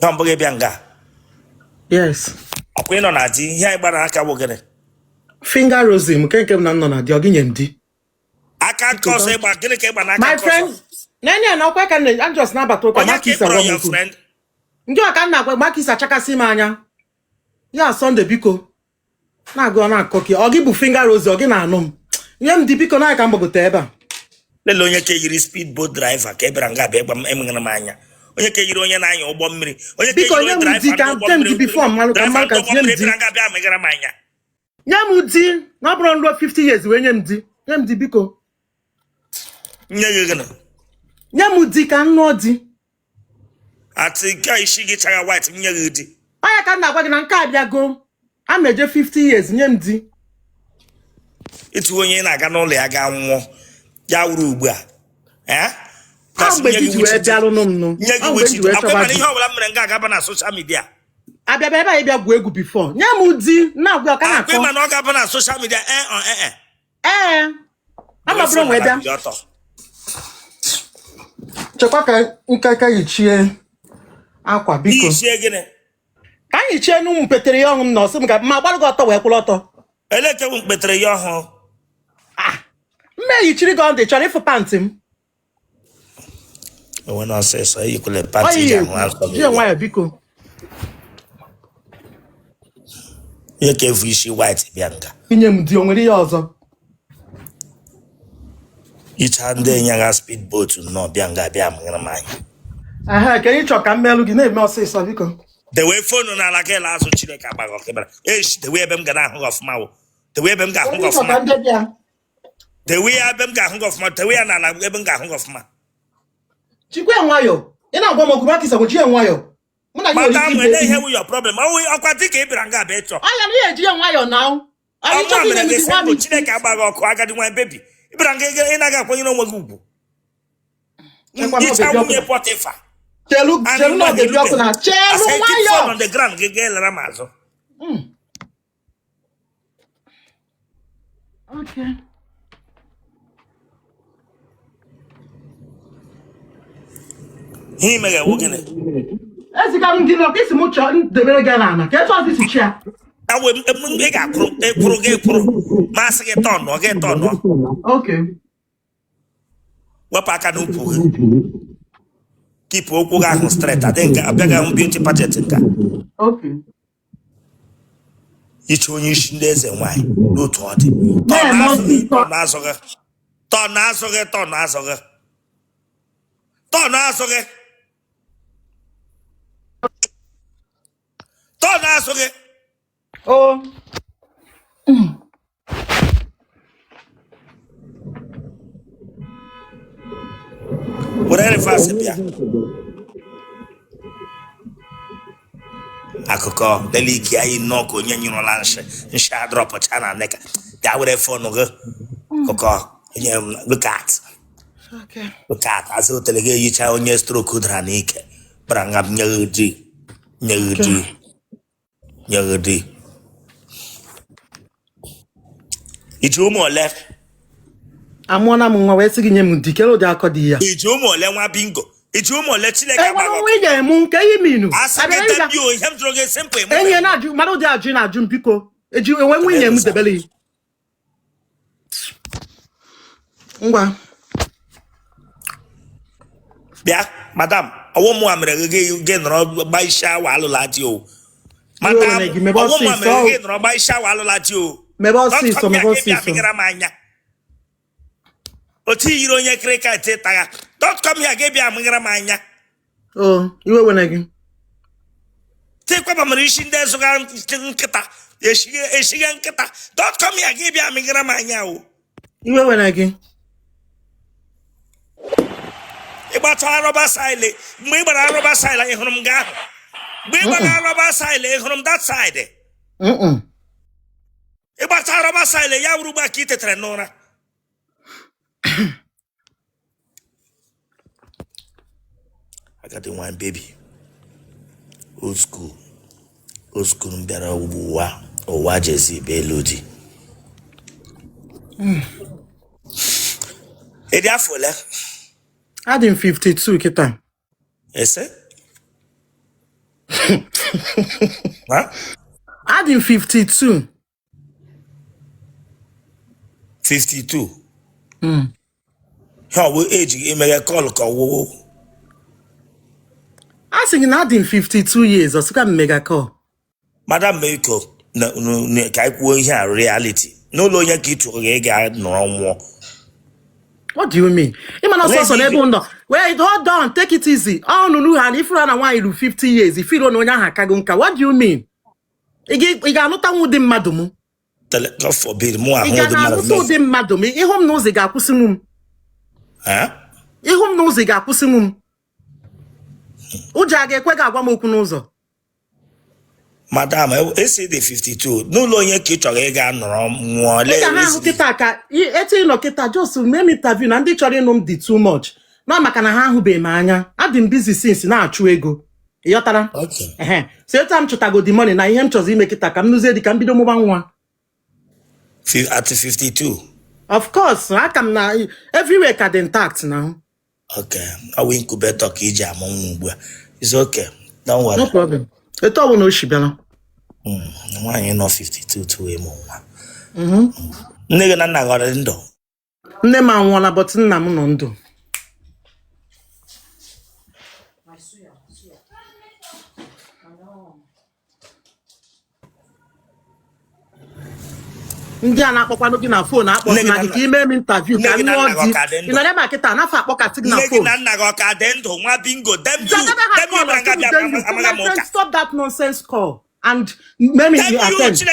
Tomboge Bianga. Yes. A queen on a D, here by Aka Wogene. Finger rosy, can't come none on a dioginum. I can't cause a Bagilic. My friend, Nanya, no, I can. I'm just now, but Makis are your friend. You can't have Makis a Chakasimania. Yeah, Sunday Biko. Now go on a cocky. I'll give you finger rosy again. I know. Yam Dipiko, I can't go to The Lonya Kay speedboat driver, Kebranga, Emina. Onye ke yiri onye na-anya ụgbọ mmiri onye ke yiri onye driver before Malcolm Nyamudi na bro 50 years we nyamdi biko nyamudi ka nnodi ati ka ishi gi chaga white nyagudi aya ka na gwa gị na nke abiago ameje 50 years nyamdi itu onye na-aga n'ụlọ ya ga nwụọ ya wuru ugbu a Agbe ji we biaru no. Agbe ji we choba. Ihe obula mere nga aga na social media. Abia bia bia gwu egwu before. Nyamudi na gwu ka na ko. Agbe ma na ga na social media Ama bro we bia. Chekwa ka nkaka yichie akwa biko. Yichie gene. Ka yichie nu mpetere ya ohun no sim ga ma gbaru go to we kwulu oto. Eleke mu mpetere ya ohun. Me yichiri go dey chori for pantim. When I say so, you could let party. Yeah, Biko. You can't fish white, Bianca. In the other. Each hand in your speedboat to no Bianca Biam in a mind. Can you talk and melody name not say so? The way phone on a like last Chileka Bagok, the way them got hung off Mao, the way them got hung off Ma. The way I them got hung off Ma, the way I them got hung off Ma. Chikwe nwayo ina gwa mo Makis go chie nwayo muna madam when they hear your problem o akwatike Ibranga be cho aya no ye chie nwayo now ayi cho bi me ti wa mi Chineke agbaga ọkụ agadi nwa baby Ibranga ina ga kwanyere onwe gị ugwu nwunye Potifa chelu no de bi ọkụ na chelu nwayo on the ground ge lera mazo okay. He mega wogene. Esi ka ndi no kisi mu cho debere ga na ka so asi chia. Awe e ga kro ma se ge ton no ge ton no. Okay. Wa pa ka no pu. Keep okwu ga ahụ straight adenga abịaga hụ beauty pageant nka. Okay. Ichi onye isi ndị eze nwanyị n'otu ọ dị. Ton asoge. Oh. Whatever fast bia. Akụkọ deliki ayi nọkọ onye nyụrụ lanshe nsha drop chana neka. Ya were phone go. Koko look at. Okay. Look at as Otele Ndi Mma onye stroke dra n'ike. Branga nyagudi. Ijumo ole. Amona mu nwa we sigi nyem dikelo de akodi ya. Ijumo ole nwa bingo. Ijumo ole Chineke agbago. We ye mu nke yiminu. Asagete bi o hem droge simple. Enye na aju maro de aju na aju biko. Eju enwe nwunye mu debele. Ngwa. Bia, madam, owo mu amere ge nro gba isha wa alulati o. Madam, owo mu amere ge nro gba isha wa alulati o. Mebo si so. Oti yiro onye kreka tetaga. Don't come here ge bia mngara manya. Oh, iwe wenegi. Tekwa ba marishi nde so ga nkita. Eshiga nkita. Don't come here ge bia mngara manya o. Iwe wenegi. Ibata rubber side. Mgbe gbara rubber side ihuru m ga. Mgbe gbara rubber side ihuru m that side. Ibata rubber side ya wuru gba ka itetere n'ụra. I got the one baby. Old school mbịara ụwa jezi belodi. Edi afọ ole? Adim 52 kita. Ese? Huh? Adding 52. 52. How will age you make a call call? I think adding 52 years or so mega call. Madam Meko, no, Kaikwo here reality. No lawyer key to no more. What do you mean? Even also wait, hold on, take it easy. Oh no, and if you run away to 50 years, if you don't know Hakagunka, what do you mean? You got not them madam. God forbid more. You got not them madam. You home knows the gapusimum. Huh? You home knows the gapusimum. Ujage kwega wamokunozo. Madam, I say the 52. No lawyer key to no more. Just make me interview and they try to do too much. No, makana ha hu be manya. I've been busy since na achu ego. Yotara. Okay. So time to go the money na him choose make it am no say the can be do mo banwa. At 52. Of course, I can na everywhere can intact now. Okay. I will incubate talk ija among. It's okay. Don't worry. No problem. It's all no shibela. Why you not 52 to a more? Nigga na got it ndo. Nne ma nwona but nna m no ndo. Ndị a na-akpọkwanụ gị na phone akpọ gị ka ime m interview ka nụọ di. Ị nọ ebe akịta na-afọ akpọkatị gị na phone. Nne gị na nna gị ọka dị ndụ nwa bingo dem you. Stop that nonsense call and make me attend.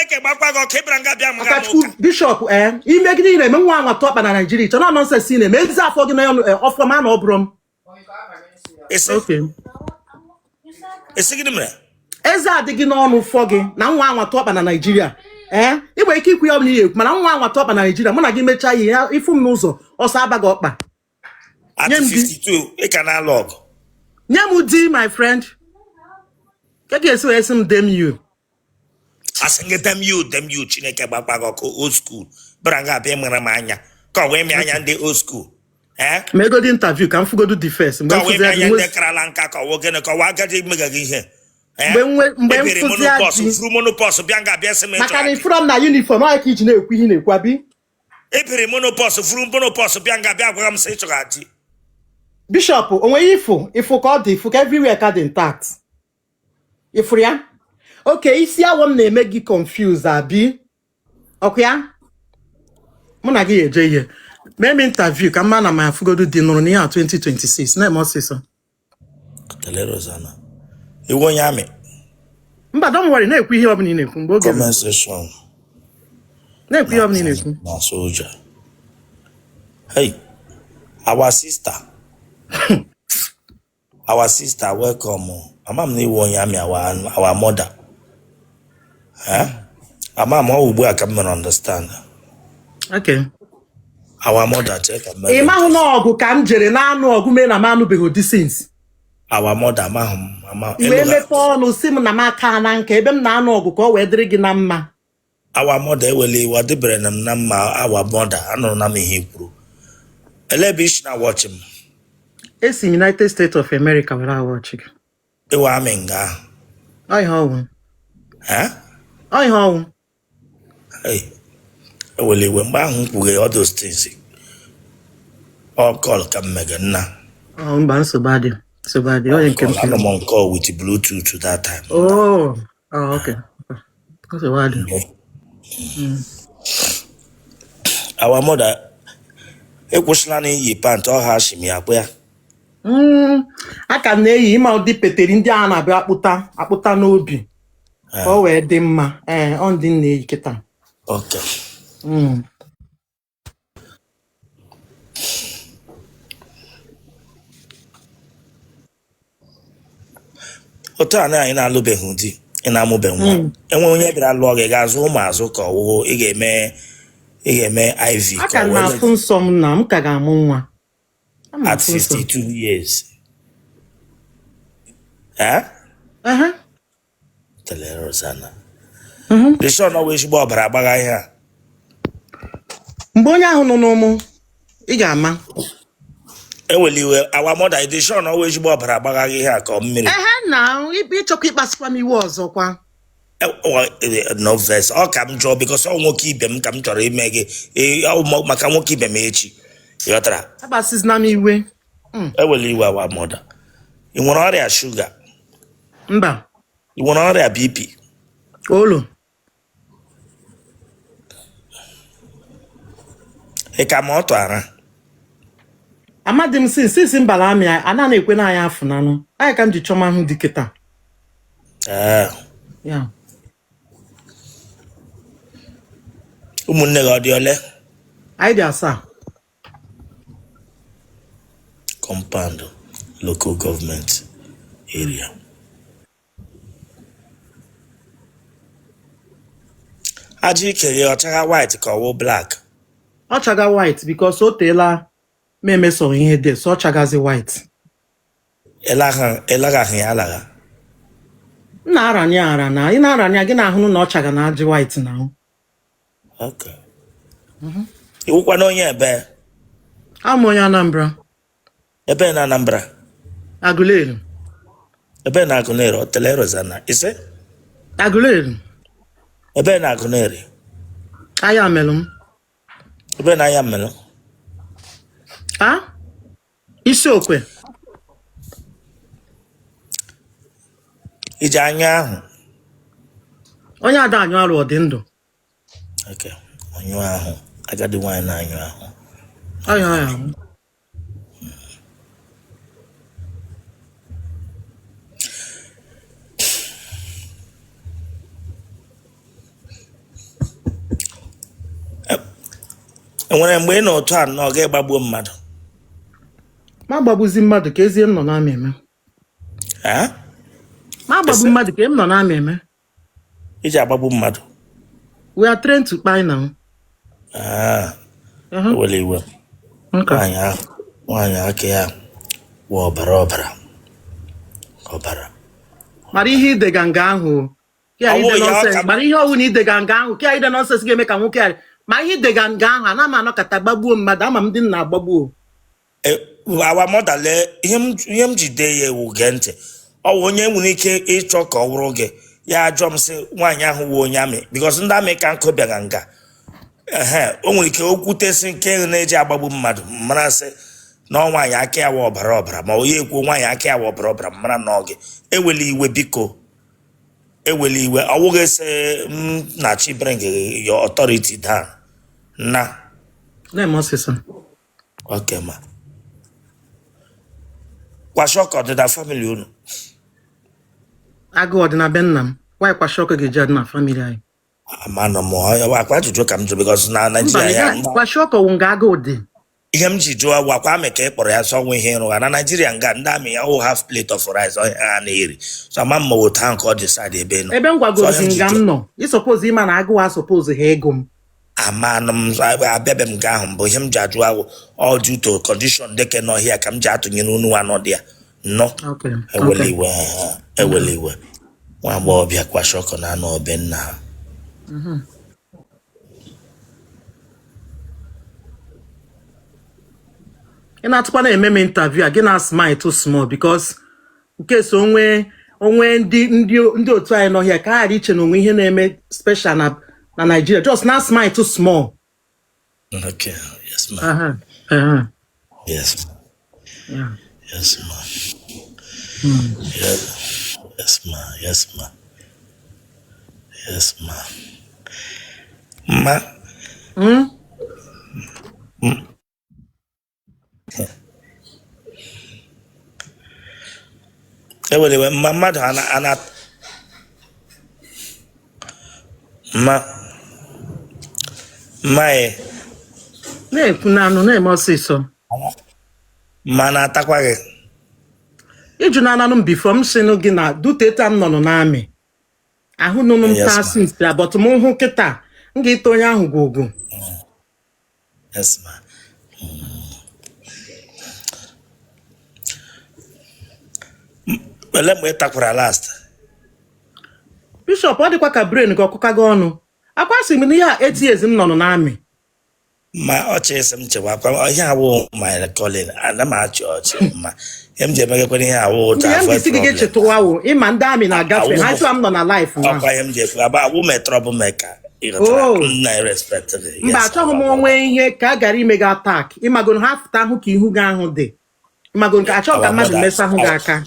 Bishop ime gị na-eme nwa anwa tụ ọkpa na Nigeria chọ na nonsense na-eme ezi afọ gị na ọfọma na ọbụrụ m. Okay. Esi gị mere? Eze adịghị n'ọnụ fọ gị na nwa anwa tụ ọkpa na Nigeria. Igbe ike ikwu ya ọ n'ihe mana nwa anwa tụ ọkpa na Nigeria mụ na gị mechaa ihe ifu m n'ụzọ ọsọ abaghị ọkpa. At 52 ị ka na log. Nye m di my friend. Ka ga-esi wee sị m dem you. Asịnge dem you Chineke gbakpago ọkụ old school. Bra nga abịa mara m anya. Ka wee mi anya ndị old school. Ma ego dị interview ka m fugodu the first. Mgbe m fụzi anya ndị karala nka ka ọ gịnị ka ọ agadi mega gị ihe. Mgbe m fụzi anya furu monopause bịa nga abịa sị m maka na from na uniform ọ ka iji na-ekwu ihe na-ekwu abi. Ebere monopause furu monopause bịa nga abịa agwa m sị ịchọga ati. Bishop onwe ifu ka ọ dị ifu ka everywhere ka dị intact. Ifuru ya? Okay, isi awọ m na-eme gị confuse abi. Ọkụ ya? Mụ na gị eje ihe. Mee m interview ka mma na ma afugodu dị nụrụ n'ihe 2026 na-eme ọsịsọ. Otele Rozana. Iwu onye amị. Mba, don't worry, na-ekwu ihe ọbụla ị na-ekwu mgbe oge. Comment section. Na-ekwu ihe ọbụla ị na-ekwu. Na soldier. Hey, our sister. Our sister, welcome. Mama m na-ewu onye amị our mother. Ama m ọ ugbu a ka m understand. Okay. Our mother check am. Ị mahụ na ọgụ ka m jere na-anụ ọgụ mee na m anụbeghị ụdị since. Our mother mama. Wee mepe ọnụ si m na m aka na nka ebe m na-anụ ọgụ ka ọ wee dịrị gị na mma. Our mother ewele iwa dịbere na m na mma our mother anụrụ na m ihe kwuru. Elebe ishi na watch m. Esi United States of America were watch gị. Ewa amị nga. Ọ ihe ọwụ. Ọ ihe ọwụ. Hey. Ewele iwe mgbe ahụ m kwughe all those things. All call ka mmega nna. Mba nsogbu adị. Onye nke m. I'm on call with Bluetooth to that time. Oh, okay. That's a word. Our mother, ekwusila na iyi pant ọ ha shimi akpụ ya. Aka na-eyi ịma ụdị peteri ndị a na-abịa akpụta n'obi. Ka ọ wee dị mma. Ọ ndị na-eyi kịta. Okay. Otu a na anyị na-alụbeghị di ị na-amụbeghị nwa enwe onye bịara lụọ gị ga-azụ ụmụ azụ ka ọwụwụ ị ga-eme IV aka na-afụ nsọ m na m ka ga-amụ nwa at 52 years. Otele Rozana. The son always gba ọbara agbagha ihe a. Mgbe onye ahụ nọ n'ụmụ ị ga-ama. Eweliwe our mother the son always gba ọbara agbagha ihe a ka mmiri. now. Ịchọkwa ịkpasịkwa m iwe ọzọkwa. No verse. Ọ ka m jụọ because ọ nwoke ibe m ka m chọrọ ime gị. Maka nwoke ibe m echi. Ịghọtara? Agbasịzina m iwe. Ewela iwe awa mother. Ị nwere ọrịa shuga? Mba. Ị nwere ọrịa BP? Olo. Ị ka ma ọtụ ara? Amadi m since mbala amị ana na-ekwe na anyị afụ nanụ. Anyị ka m ji chọma ahụ dị kịta. Ya. Ụmụnne gị ọ dị ole? Anyị dị 7. Compound local government area. Aji ike ọchaga white ka ọwụ black? Ọchaga white because o teela memeso ihe dị so ọchagazi white. Elaghaghị ya alagha. M na-aranye ara na ị na-aranye gị na-ahụ na ọchaga na ajị white na. Okay. Iwukwa na onye ebe? Amụ onye Anambra. Ebe na Anambra? Aguleri. Ebe na Aguleri, Otele Rozana. Ise? Aguleri. Ebe na Aguleri? Aya melum. Ebe na aya melum? Ha? Isi okwe. Ije anya ahụ? Onye ada anyụ arụ ọ dị ndụ. Okay. Anyụ ahụ. Agadi nwanyị na anyụ ahụ. Aya. Enwere mgbe ị nọ otu a na ọ ga-agbagbuo mmadụ? Ma gbagbuzi mmadụ ka ezie m nọ na amị eme. Ma gbagbu mmadụ ka m nọ na amị eme. Iji agbagbu mmadụ? We are trained to buy now. Wele iwe. Nwaanyị aka ya wụ ọbara. Mara ihe idega nga ahụ. Mara ihe ọwụ na idega nga ahụ. Ka ide nọnsens ga-eme ka nwoke a. Ma ihe idega nga ahụ ana m anọkọta gbagbuo mmadụ ama m ndị nna agbagbuo. Awa mọdale ihe m jide ya ewu gee ntị. Ọ wụ onye nwere ike ịchọ ka ọ wụrụ gị. Ya ajọ m sị nwaanyị ahụ wụ onye amị because ndị amị ka nkụ bịara nga. O nwere ike okwutesi nke na-eji agbagbu mmadụ mara sị na nwaanyị aka ya wụ ọbara ma onye ekwu nwaanyị aka ya wụ ọbara mara na ọ gị. Ewela iwe biko. Ewela iwe. Ọ wụghị sị na chi bring your authority down. Na. Okay ma. Kwashọkọ dị na family unu? Agụ ọdịna be nna m. Why kwashọkọ ga-eji adị na family anyị? Amanọ m akwa ajụjụ ka m jụ because na Nigeria ya. Kwashọkọ wụ nga agụ dị. Ihe m ji jụọ wakwa amị ka ị kpọrọ ya sọ nwe ihe ịrụgha na Nigeria nga ndị amị ya half plate of rice ha na-eri. So ama mma otu ahụ ka ọ dị side ebe nọ. Ebe m gwagozi nga m nọ. I suppose ịma na agụ ha suppose ha ego m. Amanụ m abịabe m nga ahụ mbụ ihe m ji ajụ ahụ all due to condition deke n'ọhịa ka m ji atụnyere unu anọ dị ya. No. Ewele iwe. Nwa agbọghọbịa kwashọkọ na anọ obe nna ha. Ị na-atụkwa na-eme m interview a gị na smile too small because nke so onwe ndị otu anyị n'ọhịa ka ha iche na onwe ihe na-eme special na Nigeria just na smile too small. Okay, yes ma. Yes. Yeah. Yes ma. Yes ma. Ma. Ewelewe mmadụ ana na-ekwu n'anụ na-eme ọsịsọ ma na-atakwa gị ịjụ na ananụ m bifo m sịnụ gị na duteta m nọ n'amị ahụ nụnụ m taa since abọtụ m hụ kịta m ga-ete onye ahụ gwogwo. Yes ma. Ele mgbe takwara last? Bishop ọ dịkwa ka brain gị ọkụka gị ọnụ. Akwa sị m na ihe a 8 years m nọ n'amị. Ma oche sem chewa kwa ihe awu my calling ana ma church ma em je mege kwani ihe awu ta avoid problem. Ihe chetuwa wo ịma ndị amị na-agafe ha tụ am nọ na life na. Ọkwa em je aba awu me trouble maker. Na respect. Mba achọghị m onwe ihe ka a gara ime gị attack. Ịmago ha fụta ahụ ka ihu gị ahụ dị. Ịmago ka achọ ka mmadụ mesa ahụ gị aka.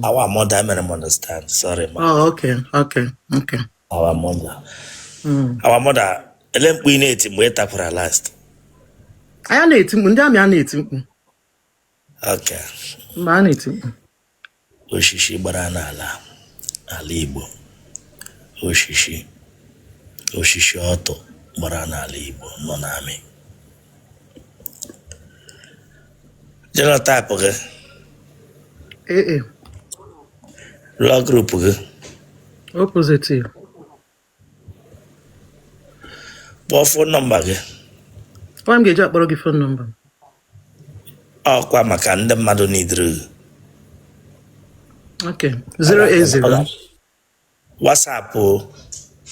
Our mother may understand. Sorry, ma. Oh, okay. Our mother. Our mother. Elempu ineti mweta for last. Aya na-eti mkpu ndị amị a na-eti mkpu. Okay. Mba a na-eti mkpu. Oshishi gbara n'ala Igbo. Oshishi ọtọ gbara n'ala Igbo nọ n'amị. Genotype gị? Law group gị? Oppositive. Kpọọ phone number gị? Ọ m ga-eji akpọrọ gị phone number. Ọkwa maka ndị mmadụ n'idiri. Okay. 080. WhatsApp o.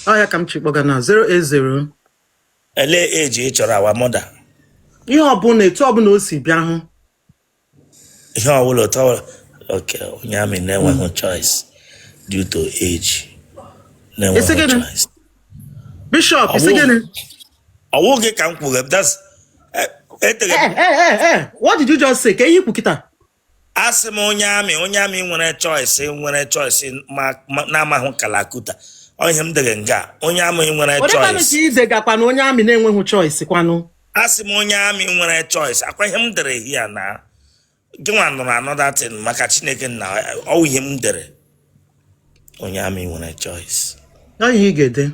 Ya ka m chikpọga na 080. Ele age ị chọrọ our mother. Ihe ọbụla etu ọbụla o si bịa hụ. Ihe ọbụla otu okay, onye amị na-enweghị choice due to age. Na-enweghị choice. Bishop, is again. I won't get kanku. That's what did you just say? Can you put it? Ask me onyami when a choice na mahun kalakuta. On him the genga. Onyami when a choice. What is the gapan onyami name when choice? Kwano. Ask me onyami when a choice. I him there here now. Go on another thing. Makachineken now. Oh him there. Onyami when a choice. Now you get there.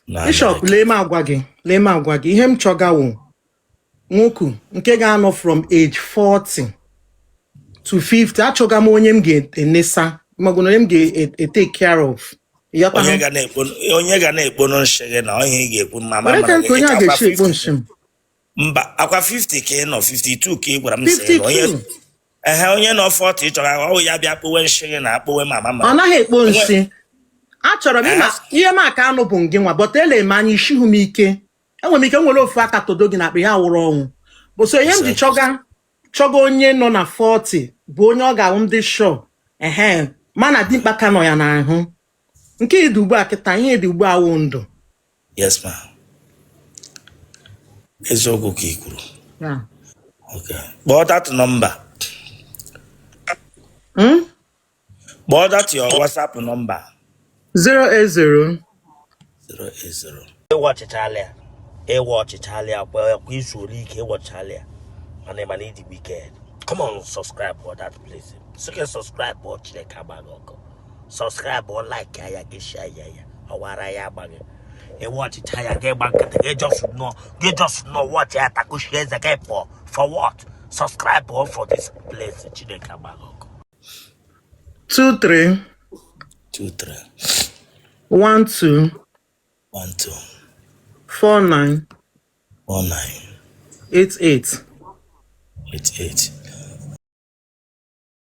Bishop, lee ma agwa gị ihe m chọgawo nwoke nke ga-anọ from age 40 to 50 achọga m onye m ga-enesa magono onye m ga-take care of onye ga na-ekpo nshi gị na onye ga-ekwu mama mba akwa 50 ka ị nọ 52 ka ị gwara m sị onye nọ 40 chọga ọ ya bịa kpowe nshi gị na akpowe mama ọ naghị ekpo nshi achọrọ m ịma ihe m aka anụ bụ ngị nwa but ele m anya ishihu m ike enwere m ike nwere ofu aka todo gị na akpa ya wụrụ ọnwụ bụ so ihe m ji chọga onye nọ na 40 bụ onye ọ ga-ahụ ndị shọ mana dimkpa ka nọ ya n'ahụ nke ịdị ugbu a kịta ihe dị ugbu a wụ ndụ. Yes ma. Eziokwu ka i kwuru. Okay. But that number. But that your WhatsApp number. 080. Watch Italia. Watch Italia. Well, we should watch Italia. My name is the weekend. Come on, subscribe for that place. So you can subscribe, watch the Kabago. Subscribe or like ya get share ya. Awara bag. Watch Italia. Get back. They just know what ya taku shares again for what? Subscribe or for this place. Chideka Bago. 23 12 49 88